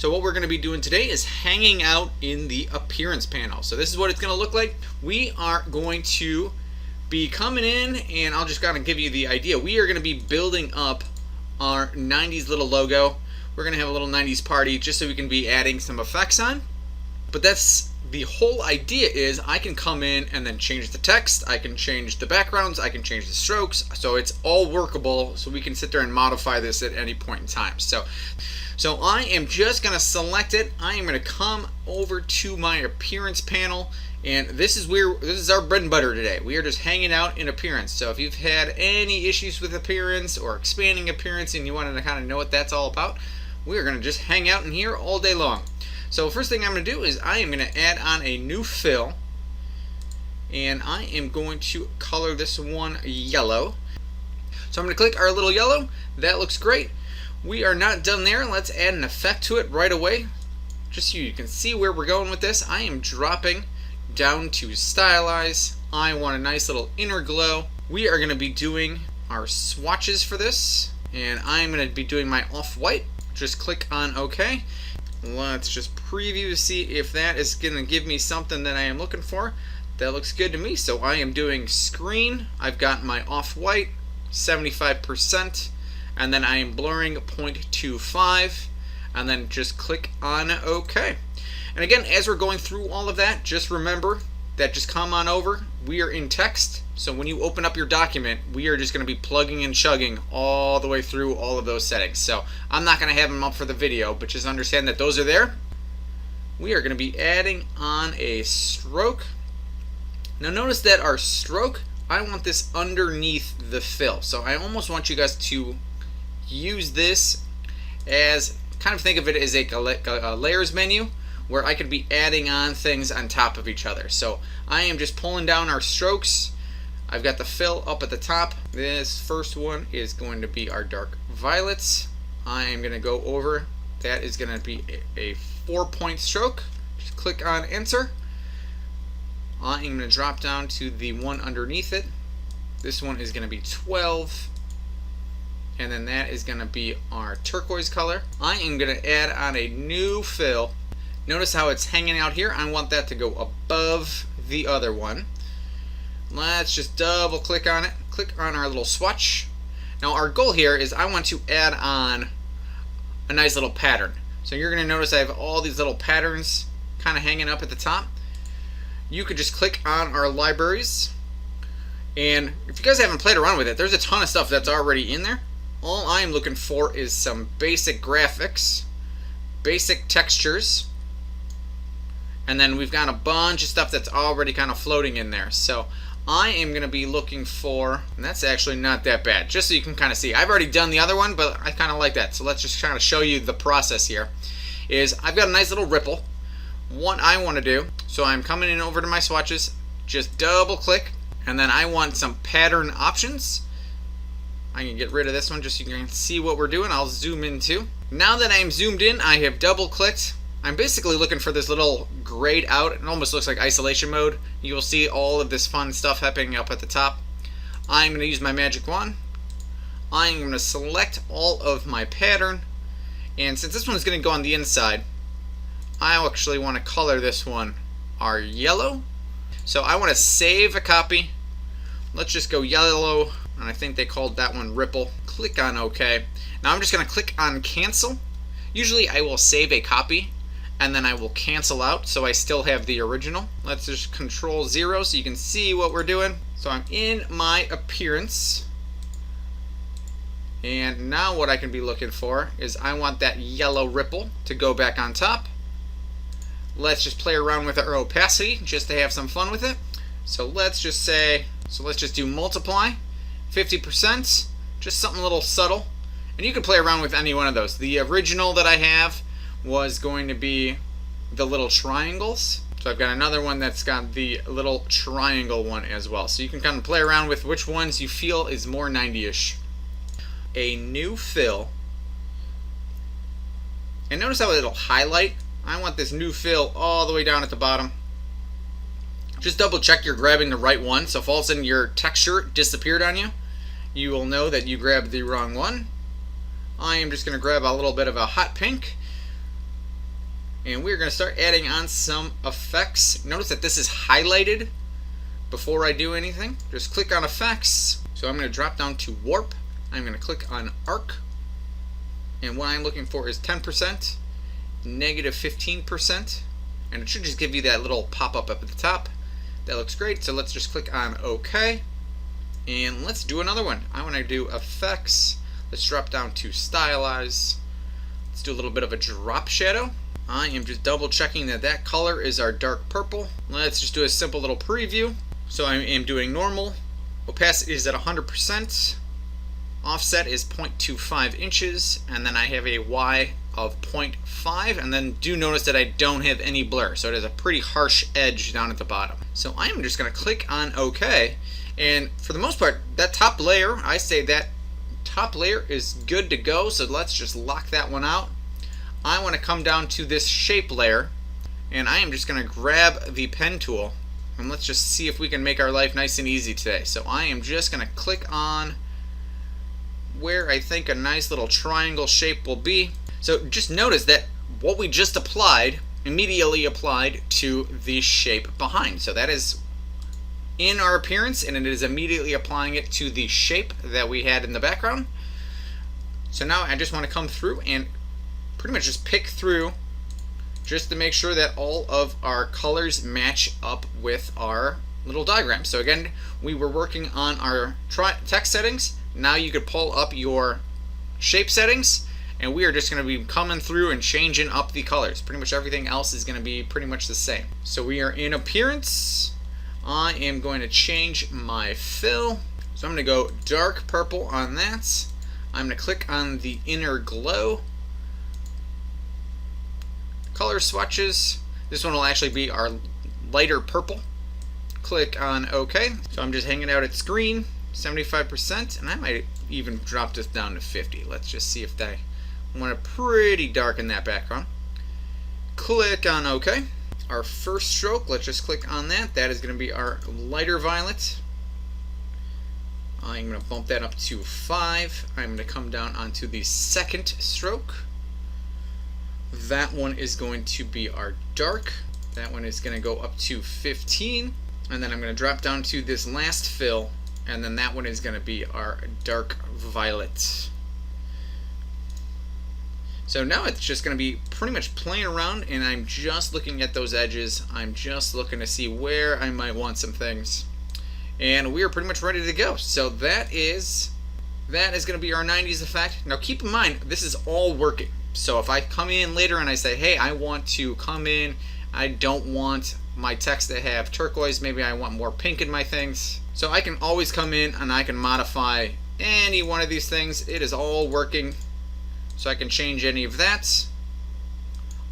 So what we're going to be doing today is hanging out in the appearance panel. So this is what it's going to look like. We are going to be coming in, and I'll just kind of give you the idea. We are going to be building up our 90s little logo. We're going to have a little 90s party just so we can be adding some effects on. But that's the whole idea, is I can come in and then change the text, I can change the backgrounds, I can change the strokes, so it's all workable, so we can sit there and modify this at any point in time. So I am just going to select it. I am going to come over to my appearance panel, and this is our bread and butter today. We are just hanging out in appearance. So if you've had any issues with appearance or expanding appearance and you wanted to kind of know what that's all about, we are going to just hang out in here all day long. So first thing I'm going to do is I am going to add on a new fill, and I am going to color this one yellow. So I'm going to click our little yellow. That looks great. We are not done there. Let's add an effect to it right away, just so you can see where we're going with this. I am dropping down to stylize. I want a nice little inner glow. We are going to be doing our swatches for this, and I'm going to be doing my off-white. Just click on OK. Let's just preview to see if that is going to give me something that I am looking for. That looks good to me. So I am doing screen. I've got my off-white 75%, and then I am blurring 0.25, and then just click on OK. And again, as we're going through all of that, just remember that just come on over. We are in text, so when you open up your document, we are just going to be plugging and chugging all the way through all of those settings. So I'm not going to have them up for the video, but just understand that those are there. We are going to be adding on a stroke. Now notice that our stroke, I want this underneath the fill. So I almost want you guys to use this as, kind of think of it as a layers menu, where I could be adding on things on top of each other. So I am just pulling down our strokes. I've got the fill up at the top. This first one is going to be our dark violets. I am going to go over. That is going to be a 4-point stroke. Just click on enter. I am going to drop down to the one underneath it. This one is going to be 12. And then that is going to be our turquoise color. I am going to add on a new fill. Notice how it's hanging out here. I want that to go above the other one. Let's just double click on it. Click on our little swatch. Now our goal here is I want to add on a nice little pattern. So you're going to notice I have all these little patterns kind of hanging up at the top. You could just click on our libraries, and if you guys haven't played around with it, there's a ton of stuff that's already in there. All I am looking for is some basic graphics, basic textures, and then we've got a bunch of stuff that's already kind of floating in there. So I am going to be looking for, and that's actually not that bad, just so you can kind of see. I've already done the other one, but I kind of like that. So let's just kind of show you the process here. Is I've got a nice little ripple. What I want to do, so I'm coming in over to my swatches, just double click, and then I want some pattern options. I can get rid of this one just so you can see what we're doing. I'll zoom in too. Now that I'm zoomed in, I have double clicked. I'm basically looking for this little grayed out. It almost looks like isolation mode. You will see all of this fun stuff happening up at the top. I'm going to use my magic wand. I'm going to select all of my pattern. And since this one is going to go on the inside, I actually want to color this one our yellow. So I want to save a copy. Let's just go yellow. And I think they called that one ripple. Click on OK. Now I'm just going to click on cancel. Usually I will save a copy and then I will cancel out so I still have the original. Let's just control 0 so you can see what we're doing. So I'm in my appearance, and now what I can be looking for is I want that yellow ripple to go back on top. Let's just play around with our opacity just to have some fun with it. So let's just say, let's just do multiply 50%, just something a little subtle. And you can play around with any one of those. The original that I have was going to be the little triangles. So I've got another one that's got the little triangle one as well. So you can kind of play around with which ones you feel is more 90-ish. A new fill. And notice how it'll highlight. I want this new fill all the way down at the bottom. Just double check you're grabbing the right one. So if all of a sudden your texture disappeared on you, you will know that you grabbed the wrong one. I am just going to grab a little bit of a hot pink. And we're going to start adding on some effects. Notice that this is highlighted before I do anything. Just click on effects. So I'm going to drop down to warp. I'm going to click on arc. And what I'm looking for is 10%, negative 15%. And it should just give you that little pop-up up at the top. That looks great. So let's just click on OK. And let's do another one. I want to do effects. Let's drop down to stylize. Let's do a little bit of a drop shadow. I am just double checking that that color is our dark purple. Let's just do a simple little preview. So I am doing normal. Opacity is at 100%. Offset is 0.25 inches. And then I have a Y of 0.5. And then do notice that I don't have any blur. So it has a pretty harsh edge down at the bottom. So I'm just going to click on OK. And for the most part, that top layer, I say that top layer is good to go. So let's just lock that one out. I want to come down to this shape layer, and I am just going to grab the pen tool, and let's just see if we can make our life nice and easy today. So I am just going to click on where I think a nice little triangle shape will be. So just notice that what we just applied immediately applied to the shape behind. So that is in our appearance, and it is immediately applying it to the shape that we had in the background. So now I just want to come through and pretty much just pick through just to make sure that all of our colors match up with our little diagram. So again, we were working on our text settings. Now you could pull up your shape settings, and we are just going to be coming through and changing up the colors. Pretty much everything else is going to be pretty much the same. So we are in appearance. I am going to change my fill. So I'm going to go dark purple on that. I'm going to click on the inner glow. Color swatches. This one will actually be our lighter purple. Click on OK. So I'm just hanging out at screen, 75%, and I might even drop this down to 50. Let's just see if I want it pretty dark in that background. Click on OK. Our first stroke, let's just click on that. That is going to be our lighter violet. I'm going to bump that up to 5. I'm going to come down onto the second stroke. That one is going to be our dark. That one is going to go up to 15. And then I'm going to drop down to this last fill. And then that one is going to be our dark violet. So now it's just going to be pretty much playing around, and I'm just looking at those edges. I'm just looking to see where I might want some things. And we are pretty much ready to go. So that is going to be our 90s effect. Now keep in mind, this is all working. So if I come in later and I say, hey, I want to come in, I don't want my text to have turquoise, maybe I want more pink in my things. So I can always come in and I can modify any one of these things. It is all working. So I can change any of that.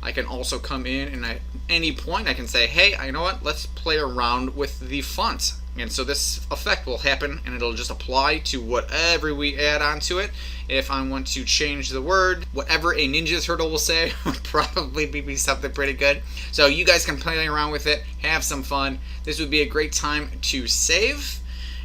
I can also come in and at any point I can say, hey, you know what, let's play around with the font. And so this effect will happen, and it'll just apply to whatever we add onto it. If I want to change the word, whatever a Ninja Turtle will say would probably be something pretty good. So you guys can play around with it, have some fun. This would be a great time to save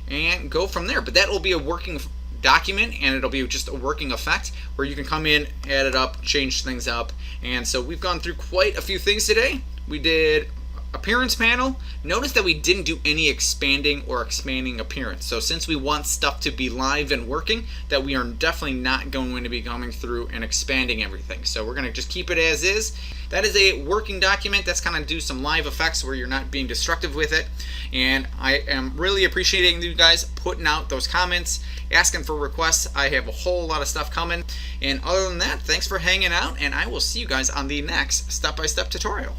and go from there. But that will be a working document, and it'll be just a working effect where you can come in, add it up, change things up. And so we've gone through quite a few things today. We did appearance panel. Notice that we didn't do any expanding or expanding appearance. So since we want stuff to be live and working, that we are definitely not going to be coming through and expanding everything. So we're going to just keep it as is. That is a working document. That's kind of do some live effects where you're not being destructive with it. And I am really appreciating you guys putting out those comments, asking for requests. I have a whole lot of stuff coming. And other than that, thanks for hanging out, and I will see you guys on the next step-by-step tutorial.